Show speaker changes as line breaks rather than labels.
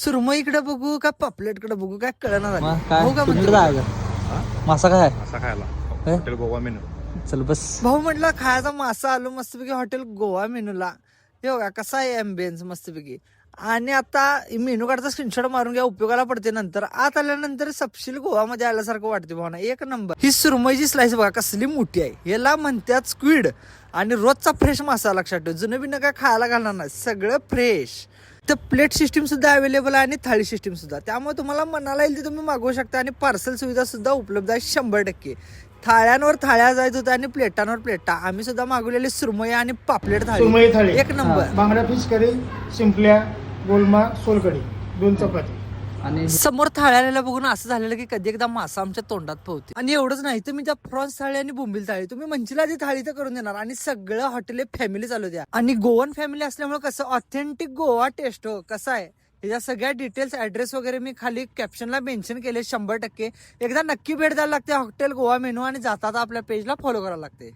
सुरमईकडे बघू का पापलेटकडे बघू काय कळणार
मग काय
भाऊ का
कुणीकडे
म्हणतो?
जायचं मासा काय आहे?
असा खायला
हे?
Hotel Goa menu.
चल बस.
भाऊ म्हटलं खायचा मासा आलो मस्तपैकी हॉटेल गोवा मेनूला. हे बघा कसा आहे एम्बियन्स मस्तपैकी. आणि आता मेनू कार्डचा स्क्रीनशॉट मारून घ्या, उपयोगाला पडते नंतर. आत आल्यानंतर सपशील गोवामध्ये आल्यासारखं वाटते भावना. एक नंबर. ही सुरमईची स्लाइस बघा कसली मोठी आहे. याला म्हणतात स्क्विड आणि रोजचा फ्रेश मासा. लक्षात ठेव, जुनं बिनं काय खायला घालणार नाही, सगळं फ्रेश. तर प्लेट सिस्टीम सुद्धा अवेलेबल आहे आणि थाळी सिस्टीम सुद्धा. त्यामुळे तुम्हाला मनाला येईल ते तुम्ही मागवू शकता. आणि पार्सल सुविधा सुद्धा उपलब्ध आहे 100%. थाळ्यांवर थाळ्या जायत होत्या आणि प्लेटांवर प्लेटा. आम्ही सुद्धा मागवलेली सुरमई आणि पापलेट
सुरमई
थाळी
थाळी.
एक नंबर.
बांगडा फिश करी, शिंपल्या, गोलमा, सोलकढी, 2 चपाती.
आणि
समोर थाळ्याला बघून असं झालेलं की कधी एकदा मासा आमच्या तोंडात पोहते. आणि एवढंच नाही तर मी त्या प्रॉन्स थाळी आणि बोंबील थाळी तुम्ही मंचिला ती थाळी तर करून देणार. आणि सगळं हॉटेल फॅमिली चालू द्या. आणि गोवन फॅमिली असल्यामुळे कसं ऑथेंटिक गोवा टेस्ट हो कसं आहे. ह्याच्या सगळ्या डिटेल्स ऍड्रेस वगैरे मी खाली कॅप्शनला मेन्शन केले 100%. एकदा नक्की भेट द्यायला लागते हॉटेल गोवा मेनू आणि जाता आपल्या पेजला फॉलो करायला लागते.